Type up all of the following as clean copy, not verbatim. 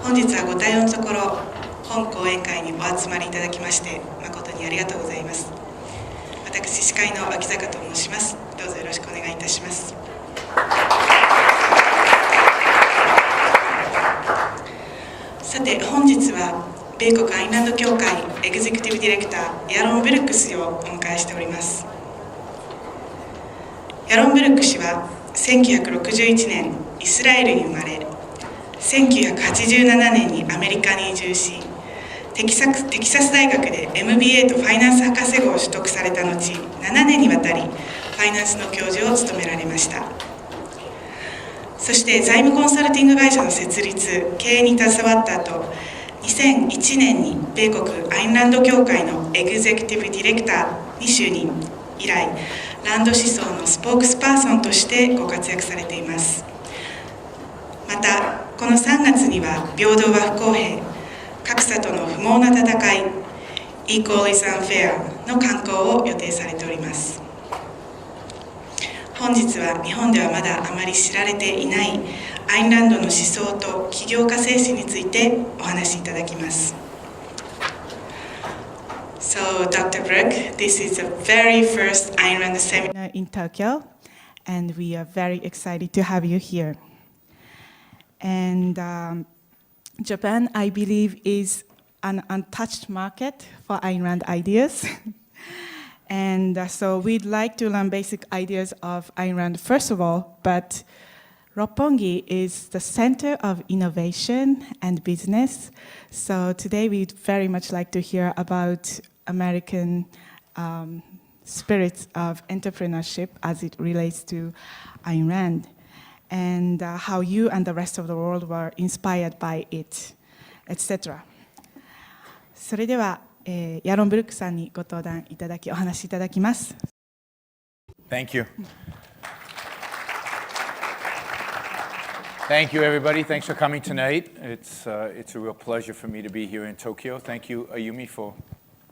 本日はご対応のところ、本講演会にお集まりいただきまして誠にありがとうございます。私、司会の脇坂と申します。どうぞよろしくお願いいたします。さて、本日は米国アインランド協会エグゼクティブディレクターヤロン・ブルック氏をお迎えしております。ヤロン・ブルック氏は1961年イスラエルに生まれ、1987年にアメリカに移住し、テキサス大学で MBA とファイナンス博士号を取得された後、7年にわたりファイナンスの教授を務められました。そして財務コンサルティング会社の設立・経営に携わった後、2001年に米国アインランド協会のエグゼクティブディレクターに就任。以来、ランド思想のスポークスパーソンとしてご活躍されています。また、この3月には平等は不公平、格差との不毛な戦い、Equal is Unfair の刊行を予定されております。本日は日本ではまだあまり知られていないアインランドの思想と起業家精神についてお話しいただきます。So, Dr. Brook, this is the very first Ayn Rand seminar in Tokyo, and we are very excited to have you here. And Japan, I believe, is an untouched market for Ayn Rand ideas. And so we'd like to learn basic ideas of Ayn Rand first of all, but Roppongi is the center of innovation and business. So today we'd very much like to hear about American spirits of entrepreneurship as it relates to Ayn Rand, and how you and the rest of the world were inspired by it, etc. それでは、ヤロン・ブルックさんにご登壇いただき、お話しいただきます。Thank you. Thank you, everybody. Thanks for coming tonight. It's a real pleasure for me to be here in Tokyo. Thank you, Ayumi, for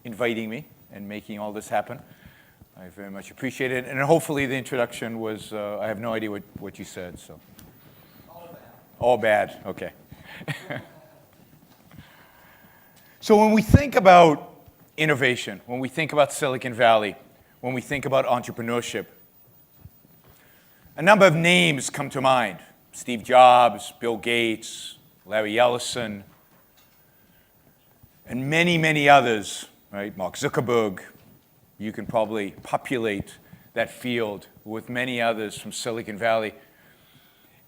inviting me and making all this happen. I very much appreciate it. And hopefully the introduction was, I have no idea what you said, so. All bad, okay. So when we think about innovation, when we think about Silicon Valley, when we think about entrepreneurship, a number of names come to mind. Steve Jobs, Bill Gates, Larry Ellison, and many, many others, right? Mark Zuckerberg. You can probably populate that field with many others from Silicon Valley.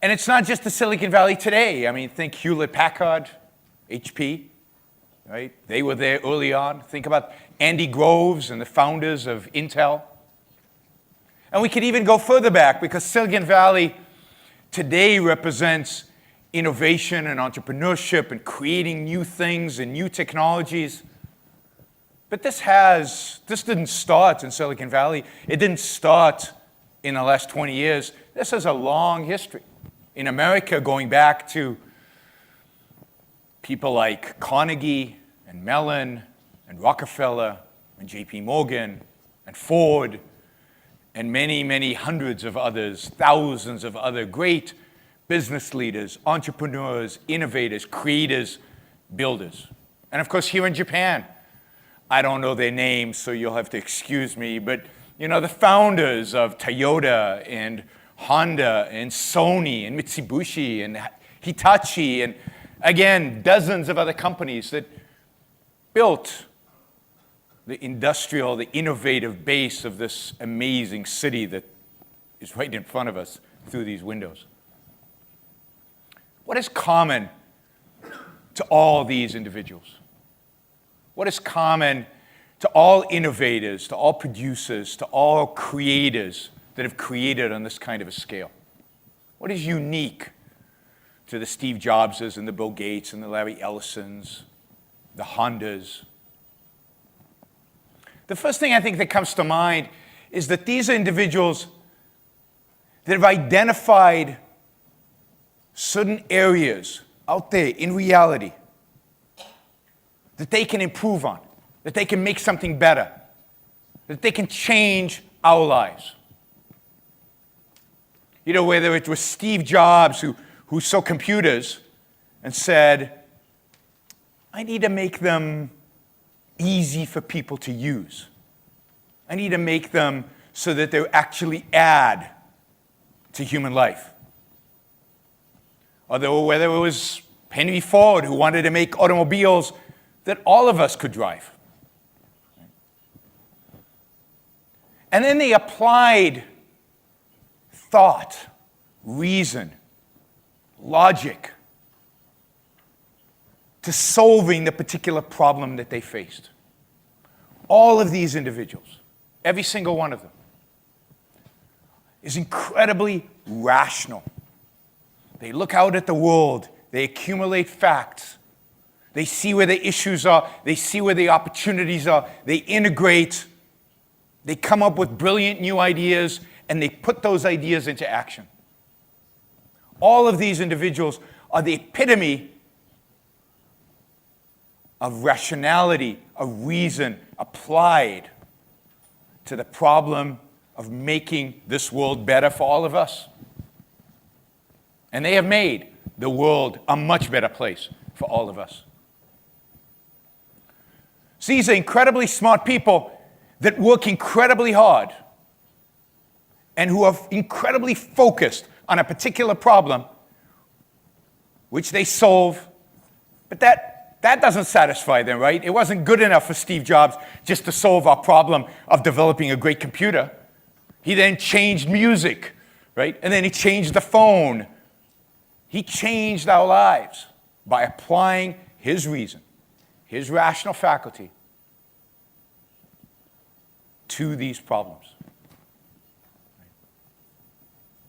And it's not just the Silicon Valley today. I mean, think Hewlett-Packard, HP, right? They were there early on. Think about Andy Groves and the founders of Intel. And we could even go further back because Silicon Valley today represents innovation and entrepreneurship and creating new things and new technologies. But this didn't start in Silicon Valley. It didn't start in the last 20 years. This has a long history. In America, going back to people like Carnegie and Mellon and Rockefeller and JP Morgan and Ford and many, many hundreds of others, thousands of other great business leaders, entrepreneurs, innovators, creators, builders. And of course, here in Japan, I don't know their names, so you'll have to excuse me, but you know, the founders of Toyota and Honda and Sony and Mitsubishi and Hitachi and again, dozens of other companies that built the industrial, the innovative base of this amazing city that is right in front of us through these windows. What is common to all these individuals? What is common to all innovators, to all producers, to all creators that have created on this kind of a scale? What is unique to the Steve Jobses and the Bill Gates and the Larry Ellisons, the Hondas? The first thing I think that comes to mind is that these are individuals that have identified certain areas out there in reality that they can improve on, that they can make something better, that they can change our lives. You know, whether it was Steve Jobs who saw computers and said, I need to make them easy for people to use. I need to make them so that they actually add to human life. Or whether it was Henry Ford who wanted to make automobiles that all of us could drive. And then they applied thought, reason, logic to solving the particular problem that they faced. All of these individuals, every single one of them, is incredibly rational. They look out at the world, they accumulate facts, they see where the issues are, they see where the opportunities are, they integrate, they come up with brilliant new ideas, and they put those ideas into action. All of these individuals are the epitome of rationality, of reason applied to the problem of making this world better for all of us. And they have made the world a much better place for all of us. So these are incredibly smart people that work incredibly hard and who are incredibly focused on a particular problem which they solve, but that doesn't satisfy them, right? It wasn't good enough for Steve Jobs just to solve our problem of developing a great computer. He then changed music, right? And then he changed the phone. He changed our lives by applying his reason, his rational faculty to these problems.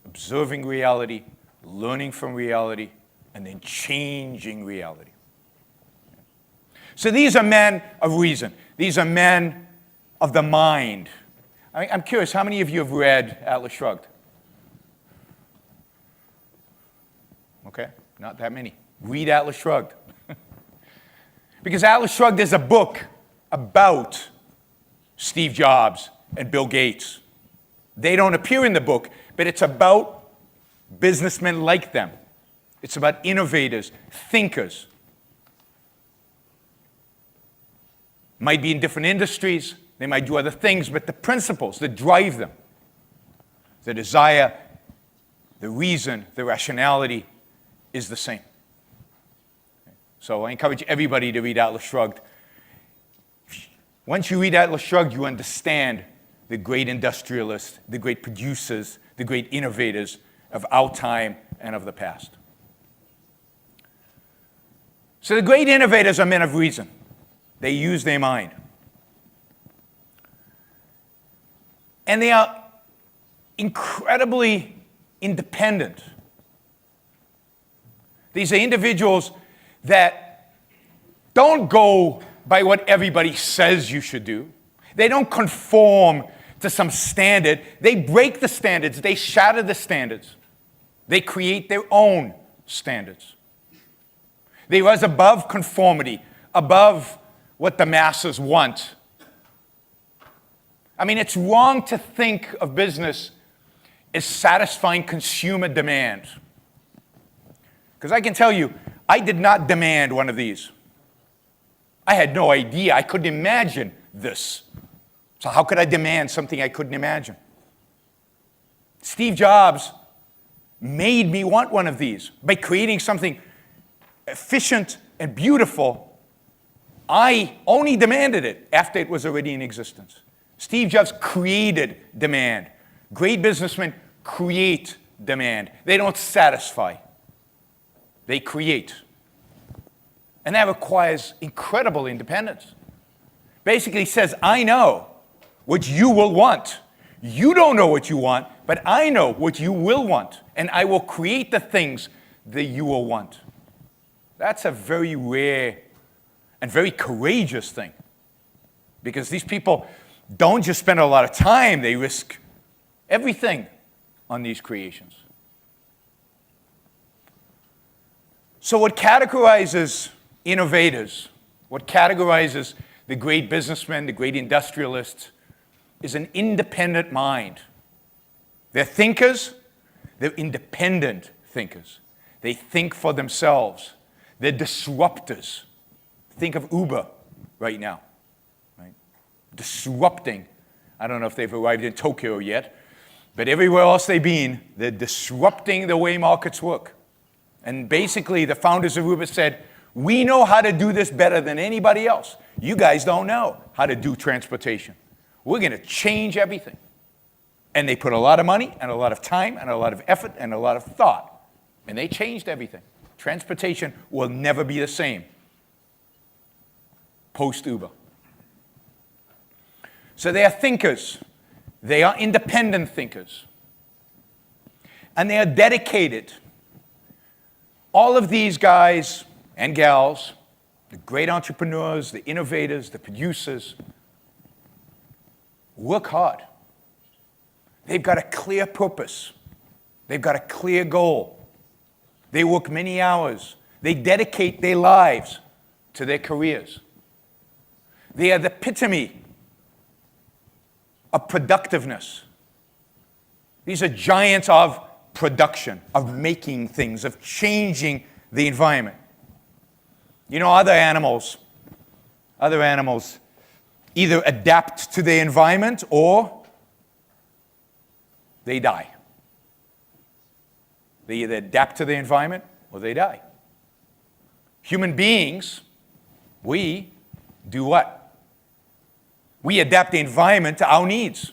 Observing reality, learning from reality, and then changing reality. So these are men of reason. These are men of the mind. I'm curious, how many of you have read Atlas Shrugged? Okay, not that many. Read Atlas Shrugged. Because Atlas Shrugged is a book about Steve Jobs and Bill Gates. They don't appear in the book, but it's about businessmen like them. It's about innovators, thinkers. Might be in different industries, they might do other things, but the principles that drive them, the desire, the reason, the rationality is the same. So I encourage everybody to read Atlas Shrugged. Once you read Atlas Shrugged, you understand the great industrialists, the great producers, the great innovators of our time and of the past. So the great innovators are men of reason. They use their mind. And they are incredibly independent. These are individuals that don't go by what everybody says you should do. They don't conform to some standard. They break the standards. They shatter the standards. They create their own standards. They rise above conformity, above what the masses want. I mean, it's wrong to think of business as satisfying consumer demand. Because I can tell you, I did not demand one of these. I had no idea. I couldn't imagine this. So how could I demand something I couldn't imagine? Steve Jobs made me want one of these by creating something efficient and beautiful. I only demanded it after it was already in existence. Steve Jobs created demand. Great businessmen create demand. They don't satisfy. They create. And that requires incredible independence. Basically says, I know what you will want. You don't know what you want, but I know what you will want. And I will create the things that you will want. That's a very rare and very courageous thing. Because these people don't just spend a lot of time, they risk everything on these creations. So what categorizes innovators, what categorizes the great businessmen, the great industrialists, is an independent mind. They're thinkers, they're independent thinkers. They think for themselves. They're disruptors, Think of Uber right now, right? Disrupting. I don't know if they've arrived in Tokyo yet, but everywhere else they've been, they're disrupting the way markets work. And basically, the founders of Uber said, we know how to do this better than anybody else. You guys don't know how to do transportation. We're going to change everything. And they put a lot of money and a lot of time and a lot of effort and a lot of thought. And they changed everything. Transportation will never be the same post-Uber. So they are thinkers. They are independent thinkers. And they are dedicated. All of these guys and gals, the great entrepreneurs, the innovators, the producers, work hard. They've got a clear purpose. They've got a clear goal. They work many hours. They dedicate their lives to their careers. They are the epitome of productiveness. These are giants of production, of making things, of changing the environment. You know, other animals either adapt to their environment or they die. They either adapt to the environment or they die. Human beings, we do what? We adapt the environment to our needs.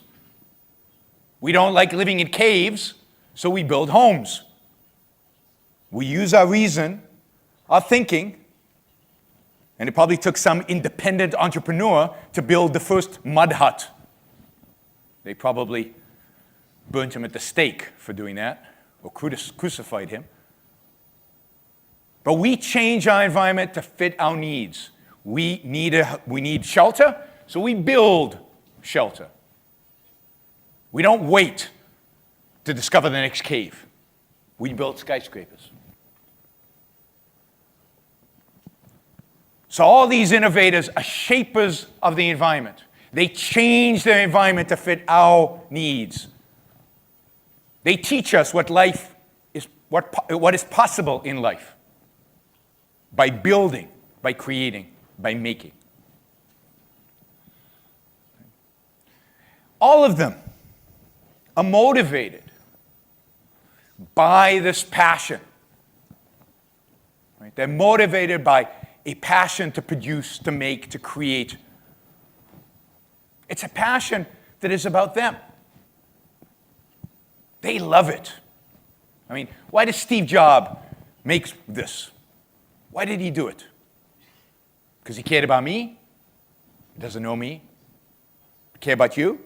We don't like living in caves, so we build homes. We use our reason, our thinking, and it probably took some independent entrepreneur to build the first mud hut. They probably burnt him at the stake for doing that, or crucified him. But we change our environment to fit our needs. We need shelter, so we build shelter. We don't wait to discover the next cave. We build skyscrapers. So all these innovators are shapers of the environment. They change their environment to fit our needs. They teach us what life is, what is possible in life by building, by creating, by making. All of them are motivated by this passion. Right? They're motivated by a passion to produce, to make, to create. It's a passion that is about them. They love it. I mean, why does Steve Jobs make this? Why did he do it? Because he cared about me? He doesn't know me? Care about you?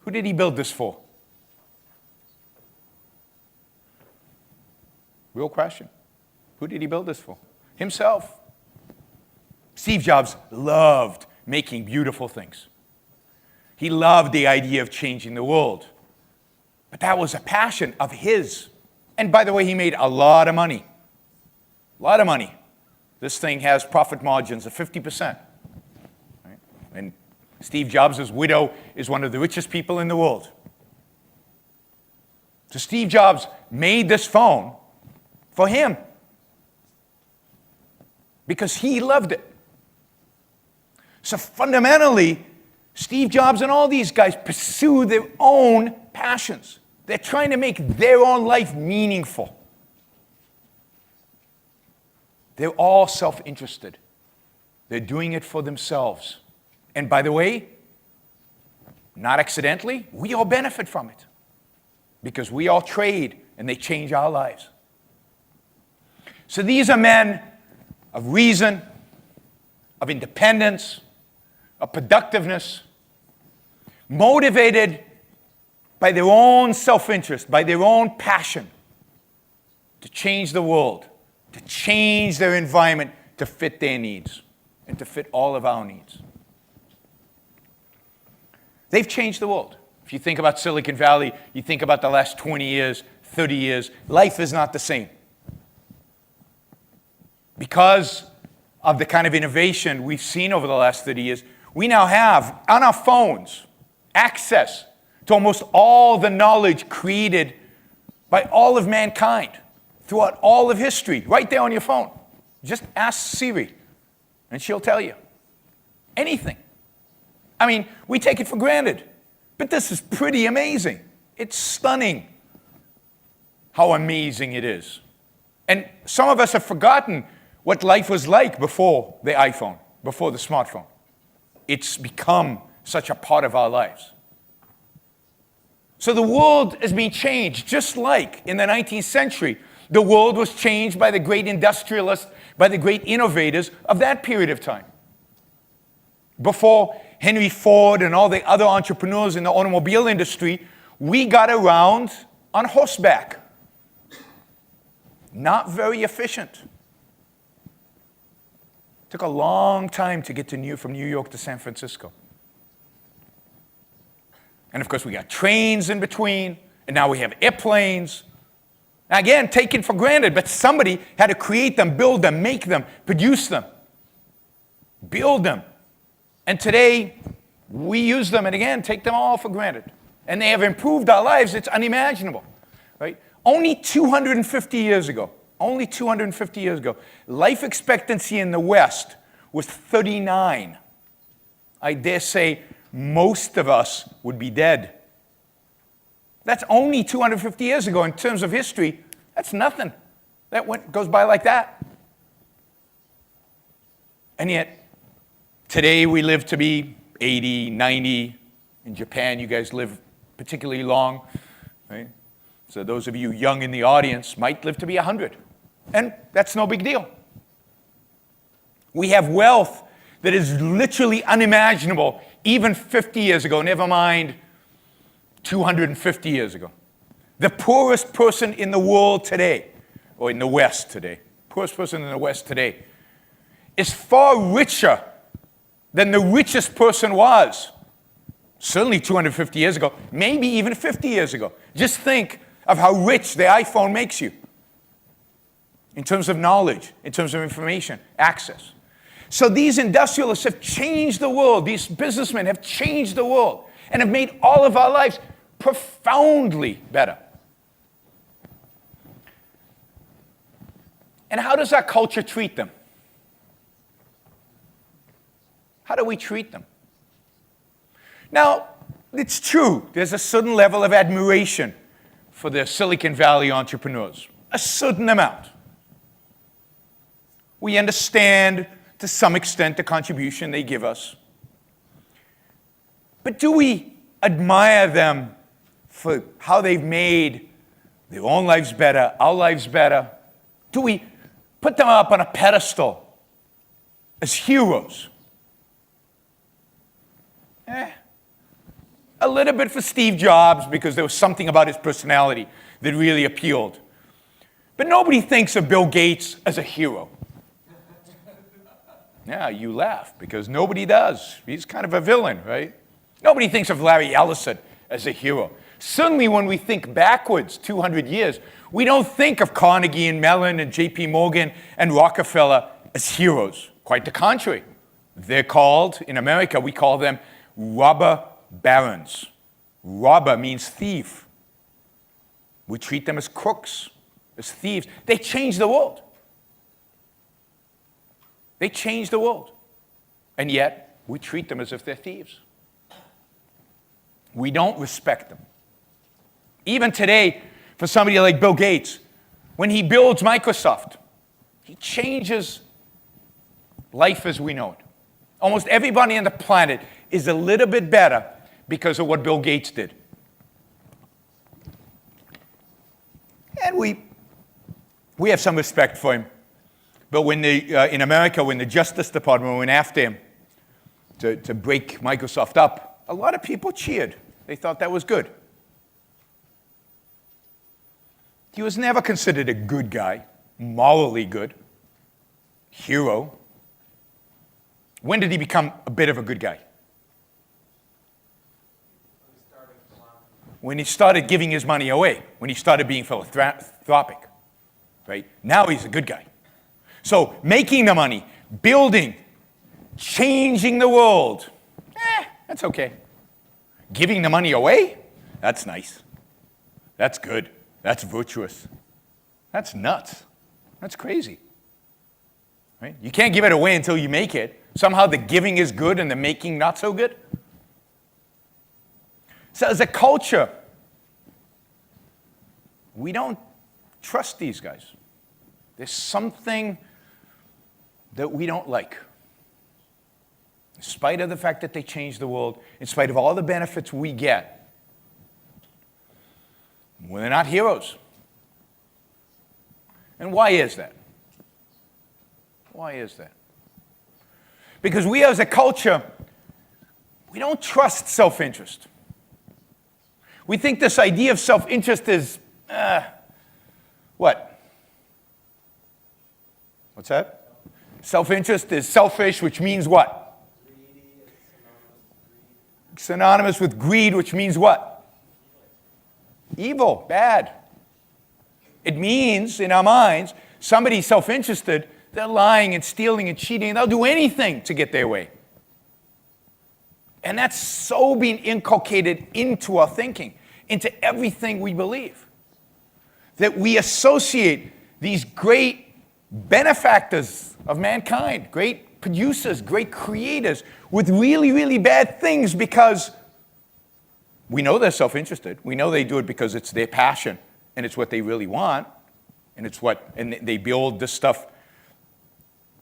Who did he build this for? Real question. Who did he build this for? Himself. Steve Jobs loved making beautiful things. He loved the idea of changing the world. But that was a passion of his. And by the way, he made a lot of money. A lot of money. This thing has profit margins of 50%. Right? And Steve Jobs' widow is one of the richest people in the world. So Steve Jobs made this phone for him because he loved it. So fundamentally, Steve Jobs and all these guys pursue their own passions. They're trying to make their own life meaningful. They're all self-interested. They're doing it for themselves. And by the way, not accidentally, we all benefit from it because we all trade and they change our lives. So these are men of reason, of independence, of productiveness, motivated by their own self-interest, by their own passion to change the world, to change their environment to fit their needs and to fit all of our needs. They've changed the world. If you think about Silicon Valley, you think about the last 20 years, 30 years, life is not the same. Because of the kind of innovation we've seen over the last 30 years, we now have on our phones access to almost all the knowledge created by all of mankind throughout all of history, right there on your phone. Just ask Siri. And she'll tell you anything. I mean, we take it for granted, but this is pretty amazing. It's stunning how amazing it is. And some of us have forgotten what life was like before the iPhone, before the smartphone. It's become such a part of our lives. So the world has been changed, just like in the 19th century, the world was changed by the great industrialists, by the great innovators of that period of time. Before Henry Ford and all the other entrepreneurs in the automobile industry, we got around on horseback. Not very efficient. Took a long time to get from New York to San Francisco. And of course, we got trains in between, and now we have airplanes. Now again, taken for granted, but somebody had to create them, build them, make them, produce them, build them. And today, we use them, and again, take them all for granted. And they have improved our lives. It's unimaginable, right? Only 250 years ago, life expectancy in the West was 39. I dare say most of us would be dead. That's only 250 years ago. In terms of history, that's nothing. That goes by like that. And yet, today we live to be 80, 90. In Japan, you guys live particularly long, right? So those of you young in the audience might live to be 100. And that's no big deal. We have wealth that is literally unimaginable even 50 years ago, never mind 250 years ago. The poorest person in the world today, or in the West today, poorest person in the West today, is far richer than the richest person was. Certainly 250 years ago, maybe even 50 years ago. Just think of how rich the iPhone makes you in terms of knowledge, in terms of information, access. So these industrialists have changed the world. These businessmen have changed the world and have made all of our lives profoundly better. And how does our culture treat them? How do we treat them? Now, it's true, there's a certain level of admiration for the Silicon Valley entrepreneurs, a certain amount. We understand, to some extent, the contribution they give us. But do we admire them for how they've made their own lives better, our lives better? Do we put them up on a pedestal as heroes? A little bit for Steve Jobs, because there was something about his personality that really appealed. But nobody thinks of Bill Gates as a hero. Yeah, you laugh, because nobody does. He's kind of a villain, right? Nobody thinks of Larry Ellison as a hero. Certainly when we think backwards 200 years, we don't think of Carnegie and Mellon and J.P. Morgan and Rockefeller as heroes. Quite the contrary. They're called, in America, we call them robber barons. Robber means thief. We treat them as crooks, as thieves. They changed the world. They changed the world. And yet, we treat them as if they're thieves. We don't respect them. Even today, for somebody like Bill Gates, when he builds Microsoft, he changes life as we know it. Almost everybody on the planet is a little bit better because of what Bill Gates did. And we have some respect for him. But when in America, when the Justice Department went after him to break Microsoft up, a lot of people cheered. They thought that was good. He was never considered a good guy, morally good, hero. When did he become a bit of a good guy? When he started giving his money away, when he started being philanthropic, right? Now he's a good guy. So making the money, building, changing the world, that's okay. Giving the money away, that's nice. That's good. That's virtuous. That's nuts. That's crazy. Right? You can't give it away until you make it. Somehow the giving is good and the making not so good. So as a culture, we don't trust these guys. There's something that we don't like. In spite of the fact that they changed the world, in spite of all the benefits we get, well, they're not heroes. And why is that? Why is that? Because we as a culture, we don't trust self-interest. We think this idea of self-interest is, what? What's that? Self-interest is selfish, which means what? Synonymous with greed, which means what? Evil, bad. It means, in our minds, somebody's self-interested, they're lying and stealing and cheating, and they'll do anything to get their way. And that's so being inculcated into our thinking, into everything we believe, that we associate these great benefactors of mankind, great producers, great creators, with really, really bad things because we know they're self-interested. We know they do it because it's their passion and it's what they really want, and they build this stuff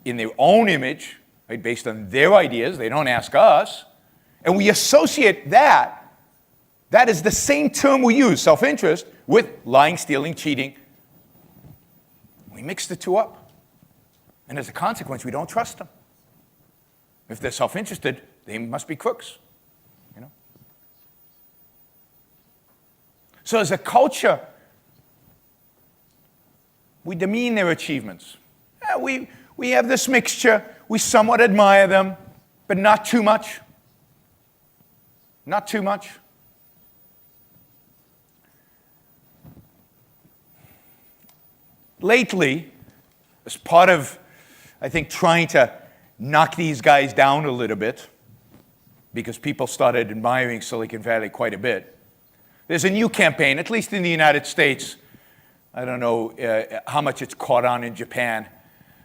in their own image, right, based on their ideas. They don't ask us. And we associate that is the same term we use, self-interest, with lying, stealing, cheating. We mix the two up. And as a consequence, we don't trust them. If they're self-interested, they must be crooks. You know? So as a culture, we demean their achievements. Yeah, we have this mixture. We somewhat admire them, but not too much. Not too much. Lately, as part of, I think, trying to knock these guys down a little bit, because people started admiring Silicon Valley quite a bit, there's a new campaign, at least in the United States. I don't know how much it's caught on in Japan.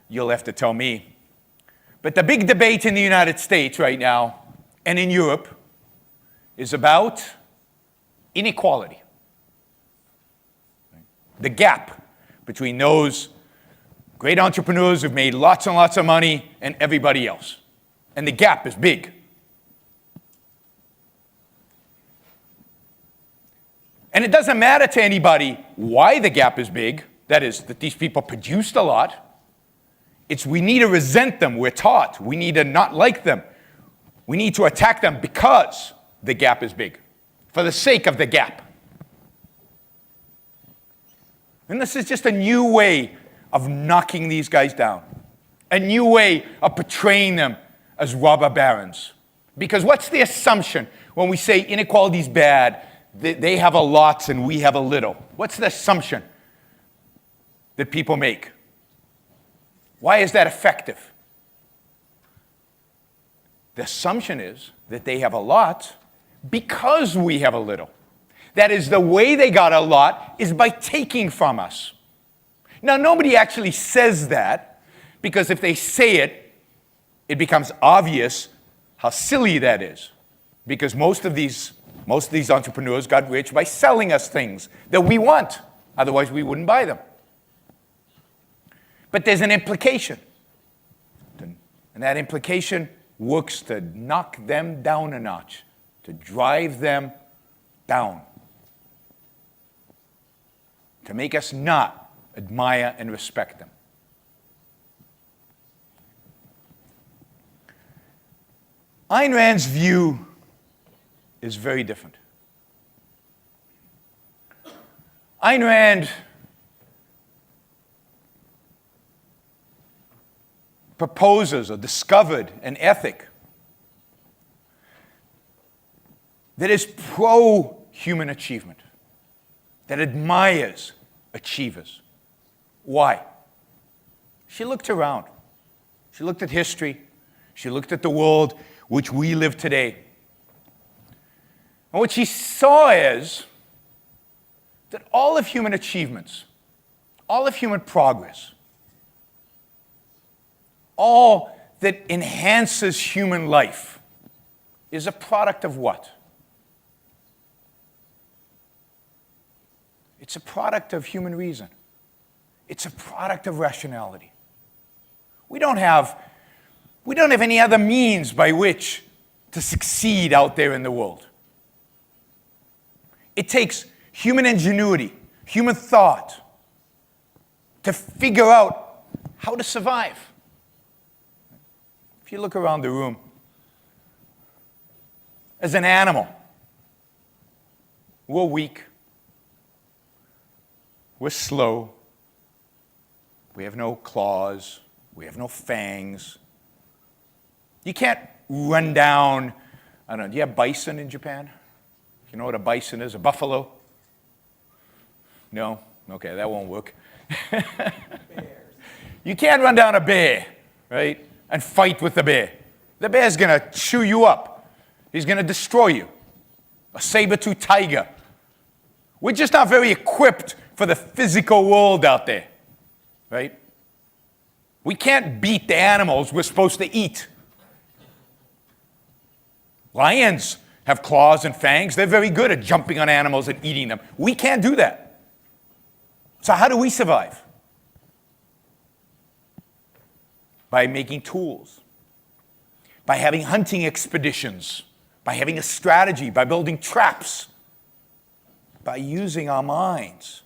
You'll have to tell me. But the big debate in the United States right now, and in Europe, is about inequality. The gap between those great entrepreneurs who've made lots and lots of money and everybody else. And the gap is big. And it doesn't matter to anybody why the gap is big, that is, that these people produced a lot. It's we need to resent them, we're taught. We need to not like them. We need to attack them because the gap is big, for the sake of the gap. And this is just a new way of knocking these guys down, a new way of portraying them as robber barons. Because what's the assumption when we say inequality is bad, they have a lot and we have a little? What's the assumption that people make? Why is that effective? The assumption is that they have a lot because we have a little. That is, the way they got a lot is by taking from us. Now, nobody actually says that, because if they say it, it becomes obvious how silly that is. Because most of these entrepreneurs got rich by selling us things that we want. Otherwise, we wouldn't buy them. But there's an implication. And that implication works to knock them down a notch, to drive them down, to make us not admire and respect them. Ayn Rand's view is very different. Ayn Rand proposes or discovered an ethic that is pro-human achievement, that admires achievers. Why? She looked around. She looked at history. She looked at the world which we live today. And what she saw is that all of human achievements, all of human progress, all that enhances human life is a product of what? It's a product of human reason. It's a product of rationality. We don't have any other means by which to succeed out there in the world. It takes human ingenuity, human thought, to figure out how to survive. If you look around the room, as an animal, we're weak, we're slow, we have no claws, we have no fangs. You can't run down, I don't know, do you have bison in Japan? You know what a bison is? A buffalo? No? Okay, that won't work. You can't run down a bear, right, and fight with the bear. The bear's going to chew you up. He's going to destroy you. A saber-toothed tiger. We're just not very equipped for the physical world out there, right? We can't beat the animals we're supposed to eat. Lions have claws and fangs. They're very good at jumping on animals and eating them. We can't do that. So how do we survive? By making tools, by having hunting expeditions, by having a strategy, by building traps, by using our minds,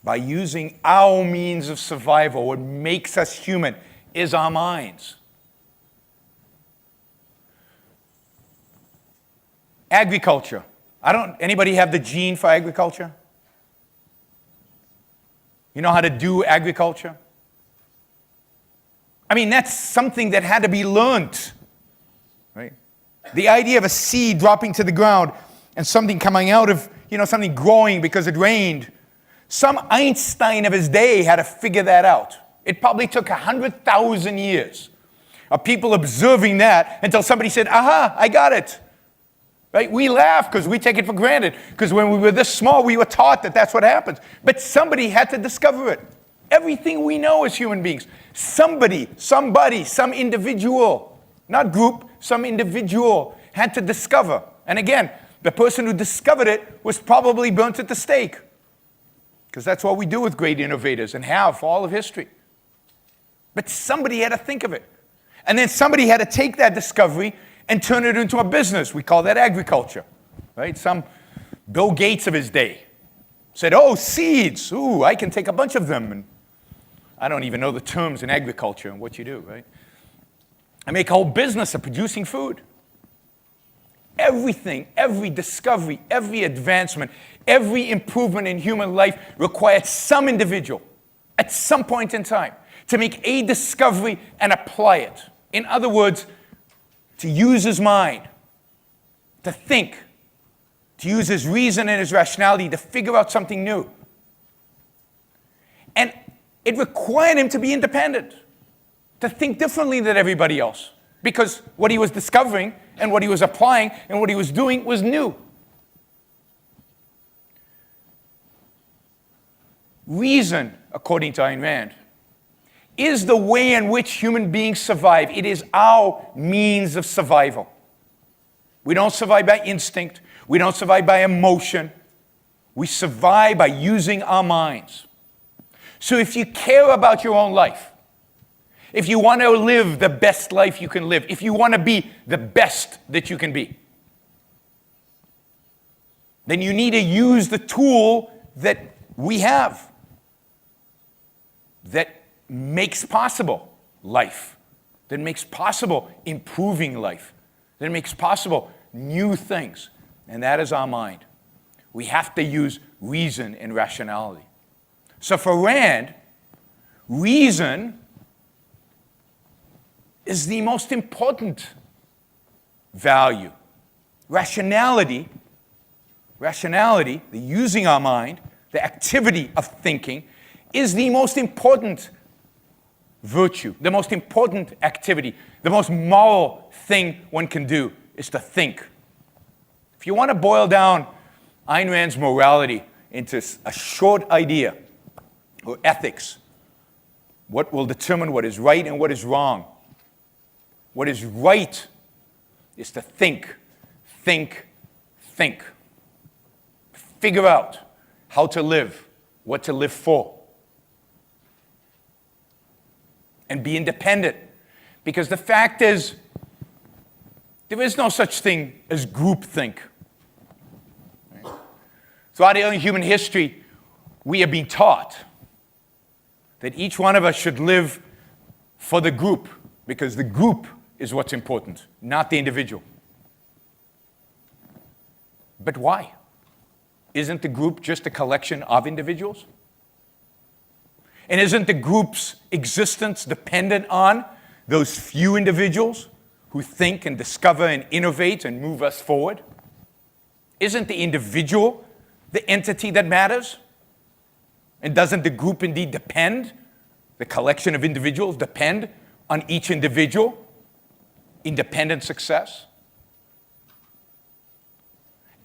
by using our means of survival. What makes us human is our minds. Agriculture. Anybody have the gene for agriculture? You know how to do agriculture? I mean, that's something that had to be learned, right? The idea of a seed dropping to the ground and something coming out of, something growing because it rained. Some Einstein of his day had to figure that out. It probably took 100,000 years of people observing that until somebody said, aha, I got it. Right? We laugh because we take it for granted. Because when we were this small, we were taught that that's what happens. But somebody had to discover it. Everything we know as human beings, somebody, some individual, not group, some individual had to discover. And again, the person who discovered it was probably burnt at the stake. Because that's what we do with great innovators and have for all of history. But somebody had to think of it. And then somebody had to take that discovery and turn it into a business. We call that agriculture, right? Some Bill Gates of his day said, oh, seeds, ooh, I can take a bunch of them. And I don't even know the terms in agriculture and what you do, right? I make a whole business of producing food. Everything, every discovery, every advancement, every improvement in human life required some individual at some point in time to make a discovery and apply it. In other words, to use his mind, to think, to use his reason and his rationality to figure out something new. And it required him to be independent, to think differently than everybody else, because what he was discovering and what he was applying and what he was doing was new. Reason, according to Ayn Rand, is the way in which human beings survive. It is our means of survival. We don't survive by instinct. We don't survive by emotion. We survive by using our minds. So if you care about your own life, if you want to live the best life you can live, if you want to be the best that you can be, then you need to use the tool that we have that makes possible life, that makes possible improving life, that makes possible new things, and that is our mind. We have to use reason and rationality. So for Rand, reason is the most important value. Rationality, the using our mind, the activity of thinking, is the most important virtue, the most important activity, the most moral thing one can do is to think. If you want to boil down Ayn Rand's morality into a short idea or ethics, What will determine what is right and what is wrong? What is right is to think, think, think. Figure out how to live, what to live for. And be independent. Because the fact is, there is no such thing as groupthink. Right? Throughout human history, we have been taught that each one of us should live for the group, because the group is what's important, not the individual. But why? Isn't the group just a collection of individuals? And isn't the group's existence dependent on those few individuals who think and discover and innovate and move us forward? Isn't the individual the entity that matters? And doesn't the group indeed depend, the collection of individuals depend on each individual, independent success?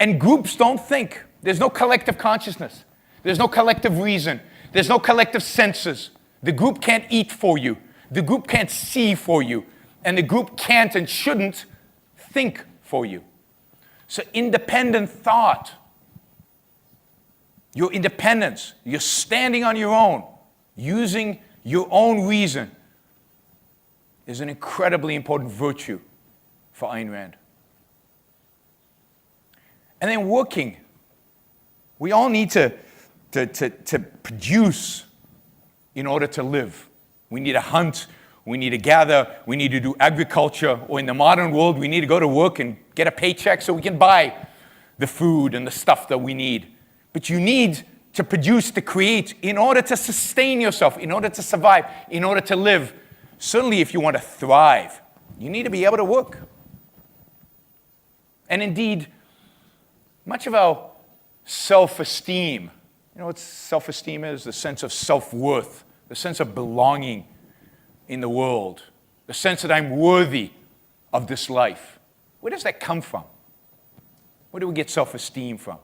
And groups don't think. There's no collective consciousness. There's no collective reason. There's no collective senses. The group can't eat for you. The group can't see for you. And the group can't and shouldn't think for you. So independent thought, your independence, you're standing on your own, using your own reason, is an incredibly important virtue for Ayn Rand. And then working. We all need to produce in order to live. We need to hunt, we need to gather, we need to do agriculture, or in the modern world, we need to go to work and get a paycheck so we can buy the food and the stuff that we need. But you need to produce, to create, in order to sustain yourself, in order to survive, in order to live. Certainly if you want to thrive, you need to be able to work. And indeed, much of our self-esteem, you know what self-esteem is? The sense of self-worth, the sense of belonging in the world, the sense that I'm worthy of this life. Where does that come from? Where do we get self-esteem from?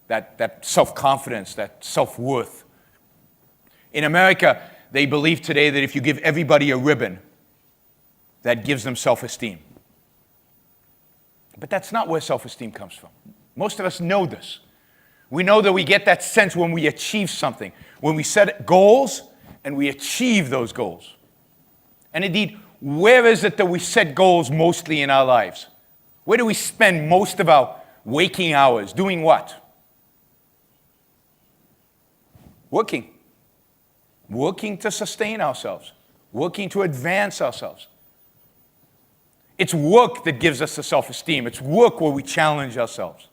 That self-confidence, that self-worth. In America, they believe today that if you give everybody a ribbon, that gives them self-esteem. But that's not where self-esteem comes from. Most of us know this. We know that we get that sense when we achieve something, when we set goals and we achieve those goals. And indeed, where is it that we set goals mostly in our lives? Where do we spend most of our waking hours? Doing what? Working. Working to sustain ourselves. Working to advance ourselves. It's work that gives us the self-esteem. It's work where we challenge ourselves.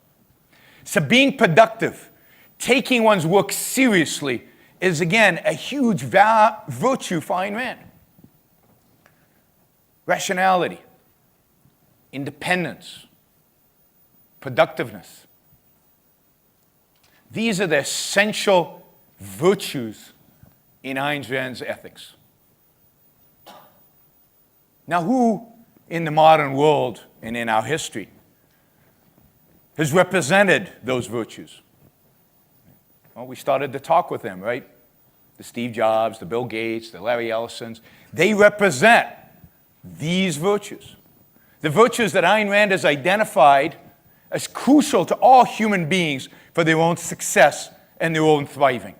So being productive, taking one's work seriously, is again a huge virtue for Ayn Rand. Rationality, independence, productiveness. These are the essential virtues in Ayn Rand's ethics. Now, who in the modern world and in our history has represented those virtues? Well, we started to talk with them, right? The Steve Jobs, the Bill Gates, the Larry Ellisons. They represent these virtues. The virtues that Ayn Rand has identified as crucial to all human beings for their own success and their own thriving.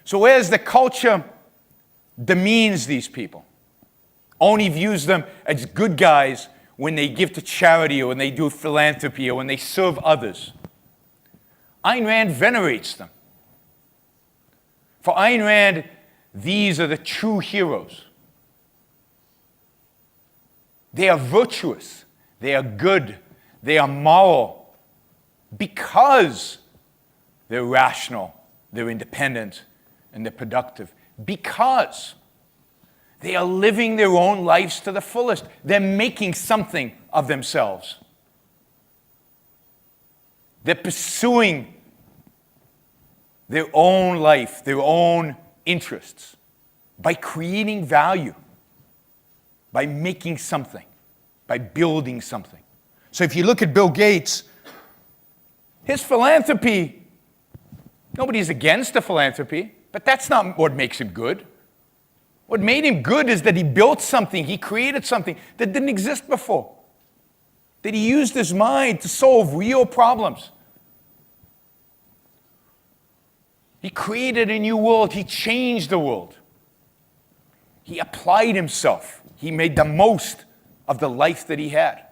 So whereas the culture demeans these people, only views them as good guys when they give to charity or when they do philanthropy or when they serve others, Ayn Rand venerates them. For Ayn Rand, these are the true heroes. They are virtuous, they are good, they are moral, because they're rational, they're independent, and they're productive. Because they are living their own lives to the fullest. They're making something of themselves. They're pursuing their own life, their own interests, by creating value, by making something, by building something. So if you look at Bill Gates, his philanthropy Nobody's against the philanthropy, but that's not what makes him good. What made him good is that he built something, he created something that didn't exist before. That he used his mind to solve real problems. He created a new world, he changed the world. He applied himself, he made the most of the life that he had.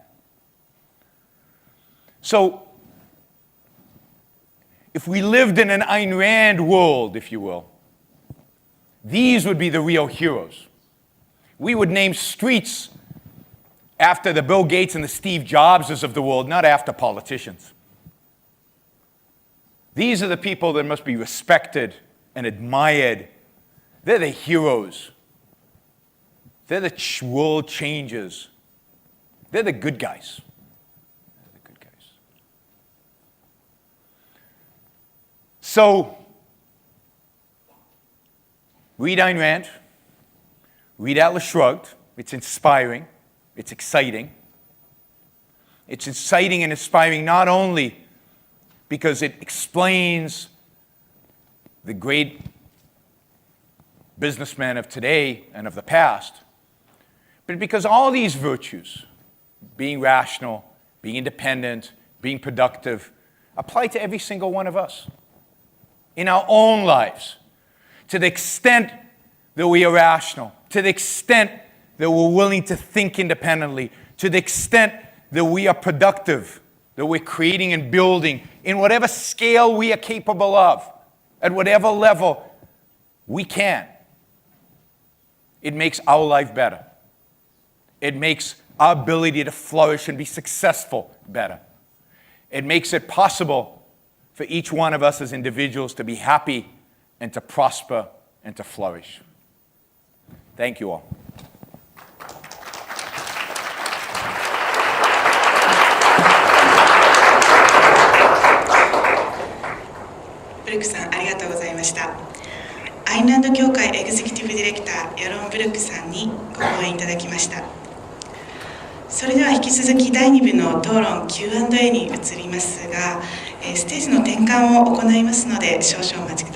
So, if we lived in an Ayn Rand world, if you will, these would be the real heroes. We would name streets after the Bill Gates and the Steve Jobses of the world, not after politicians. These are the people that must be respected and admired. They're the heroes. They're the world changers. They're the good guys. So, read Ayn Rand, read Atlas Shrugged. It's inspiring, it's exciting. It's exciting and inspiring not only because it explains the great businessmen of today and of the past, but because all these virtues, being rational, being independent, being productive, apply to every single one of us in our own lives. To the extent that we are rational, to the extent that we're willing to think independently, to the extent that we are productive, that we're creating and building in whatever scale we are capable of, at whatever level we can, it makes our life better. It makes our ability to flourish and be successful better. It makes it possible for each one of us as individuals to be happy and to prosper and to flourish. Thank you all. ブルックさん、ありがとうございました。アインランド協会エグゼクティブディレクター、ヤロン・ブルックさんにご講演いただきました。それでは引き続き第2部の討論 Q&A に移りますが、ステージの転換を行いますので少々お待ちください。